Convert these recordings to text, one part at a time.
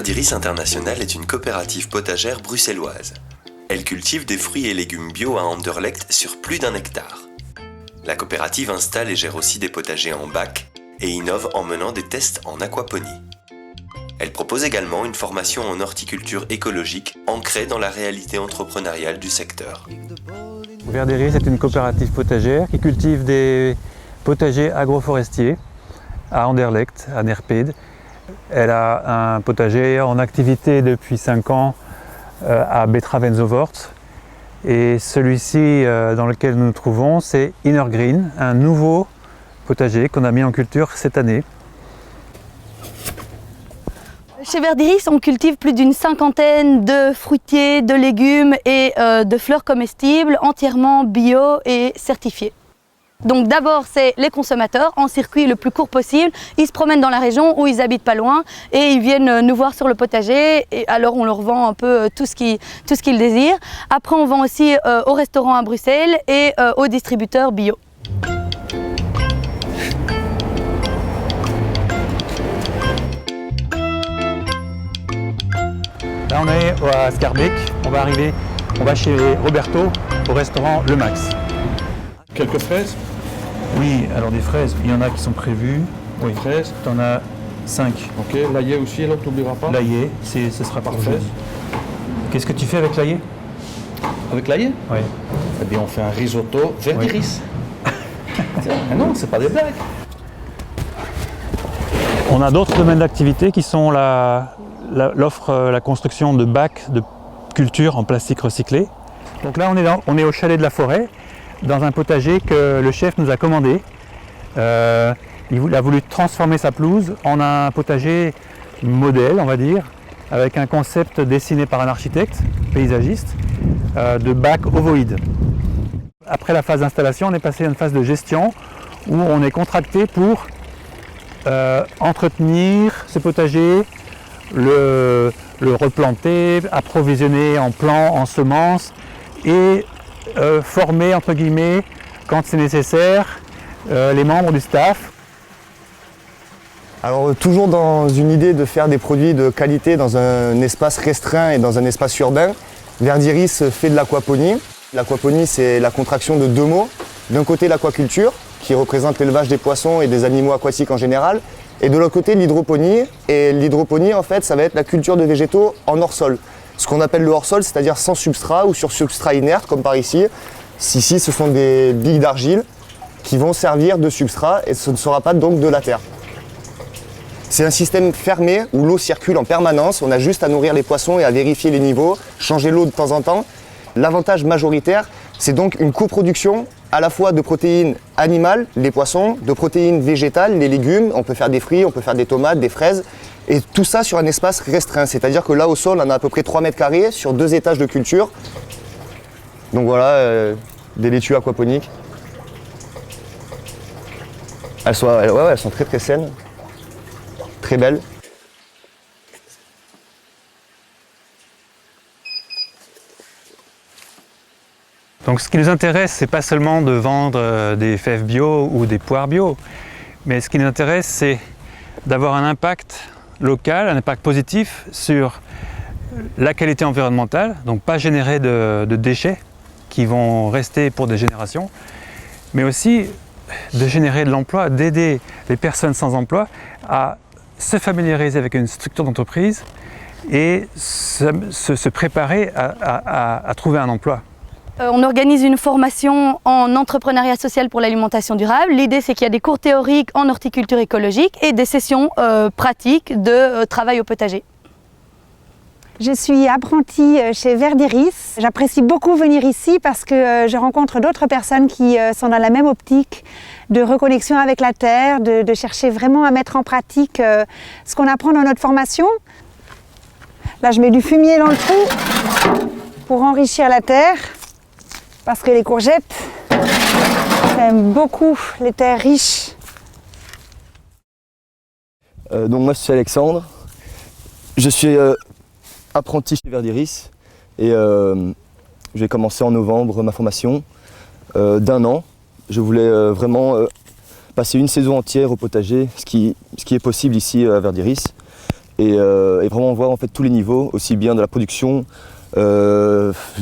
Verdiris International est une coopérative potagère bruxelloise. Elle cultive des fruits et légumes bio à Anderlecht sur plus d'1 hectare. La coopérative installe et gère aussi des potagers en bac et innove en menant des tests en aquaponie. Elle propose également une formation en horticulture écologique ancrée dans la réalité entrepreneuriale du secteur. Verdiris est une coopérative potagère qui cultive des potagers agroforestiers à Anderlecht, à Nerpede. Elle a un potager en activité depuis 5 ans à Betravenzovoort. Et celui-ci dans lequel nous nous trouvons, c'est Inner Green, un nouveau potager qu'on a mis en culture cette année. Chez Verdiris, on cultive plus d'une 50aine de fruitiers, de légumes et de fleurs comestibles entièrement bio et certifiés. Donc d'abord, c'est les consommateurs en circuit le plus court possible. Ils se promènent dans la région où ils habitent pas loin et ils viennent nous voir sur le potager. Et alors on leur vend un peu tout ce qu'ils désirent. Après, on vend aussi aux restaurants à Bruxelles et aux distributeurs bio. Là on est à Scarbeck, on va chez Roberto au restaurant Le Max. Quelques fraises? Oui, alors des fraises, il y en a qui sont prévues. Oui, Fraises. tu en as 5. Ok, l'aillé aussi, alors tu n'oublieras pas? L'aillé, ce sera parfait. Parfait. Qu'est-ce que tu fais avec l'aillé? Avec l'aillé? Oui. Eh bien, on fait un risotto Verdiris. Ah non, c'est pas des blagues. On a d'autres domaines d'activité qui sont la construction de bacs de culture en plastique recyclé. Donc là, on est au chalet de la Forêt, dans un potager que le chef nous a commandé. Il a voulu transformer sa pelouse en un potager modèle, on va dire, avec un concept dessiné par un architecte, paysagiste, de bacs ovoïdes. Après la phase d'installation, on est passé à une phase de gestion où on est contracté pour entretenir ce potager, le replanter, approvisionner en plants, en semences et former, entre guillemets, quand c'est nécessaire, les membres du staff. Alors toujours dans une idée de faire des produits de qualité dans un espace restreint et dans un espace urbain, Verdiris fait de l'aquaponie. L'aquaponie, c'est la contraction de 2 mots. D'un côté l'aquaculture, qui représente l'élevage des poissons et des animaux aquatiques en général, et de l'autre côté l'hydroponie. Et l'hydroponie, en fait, ça va être la culture de végétaux en hors-sol. Ce qu'on appelle le hors-sol, c'est-à-dire sans substrat ou sur substrat inerte, comme par ici. Ici, ce sont des billes d'argile qui vont servir de substrat et ce ne sera pas donc de la terre. C'est un système fermé où l'eau circule en permanence. On a juste à nourrir les poissons et à vérifier les niveaux, changer l'eau de temps en temps. L'avantage majoritaire, c'est donc une coproduction à la fois de protéines animales, les poissons, de protéines végétales, les légumes. On peut faire des fruits, on peut faire des tomates, des fraises. Et tout ça sur un espace restreint. C'est-à-dire que là, au sol, on a à peu près 3 mètres carrés sur 2 étages de culture. Donc voilà, des laitues aquaponiques. Elles sont très très saines, très belles. Donc ce qui nous intéresse, c'est pas seulement de vendre des fèves bio ou des poires bio, mais ce qui nous intéresse, c'est d'avoir un impact local, un impact positif sur la qualité environnementale, donc pas générer de déchets qui vont rester pour des générations, mais aussi de générer de l'emploi, d'aider les personnes sans emploi à se familiariser avec une structure d'entreprise et se préparer à trouver un emploi. On organise une formation en entrepreneuriat social pour l'alimentation durable. L'idée, c'est qu'il y a des cours théoriques en horticulture écologique et des sessions pratiques de travail au potager. Je suis apprentie chez Verdiris. J'apprécie beaucoup venir ici parce que je rencontre d'autres personnes qui sont dans la même optique de reconnexion avec la terre, de chercher vraiment à mettre en pratique ce qu'on apprend dans notre formation. Là, je mets du fumier dans le trou pour enrichir la terre parce que les courgettes aiment beaucoup les terres riches. Donc moi, je suis Alexandre. Je suis apprenti chez Verdiris et j'ai commencé en novembre ma formation d'1 an. Je voulais vraiment passer une saison entière au potager, ce qui est possible ici à Verdiris. et vraiment voir en fait tous les niveaux, aussi bien de la production,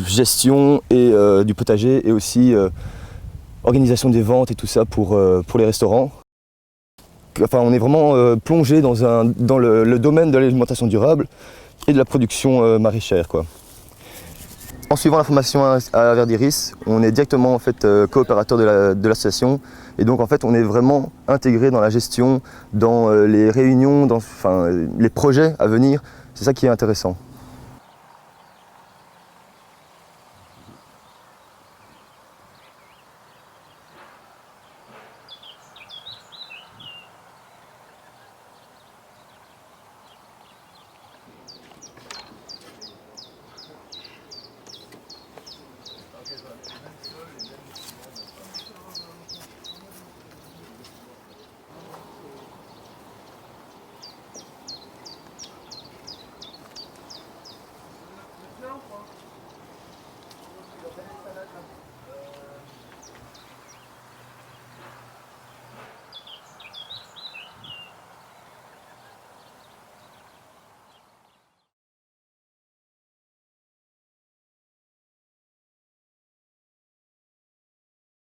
gestion et du potager, et aussi organisation des ventes et tout ça pour les restaurants. Enfin, on est vraiment plongé dans le domaine de l'alimentation durable et de la production maraîchère, quoi. En suivant la formation à Verdiris, on est directement en fait coopérateur de l'association, et donc en fait on est vraiment intégré dans la gestion, dans les réunions, dans les projets à venir. C'est ça qui est intéressant.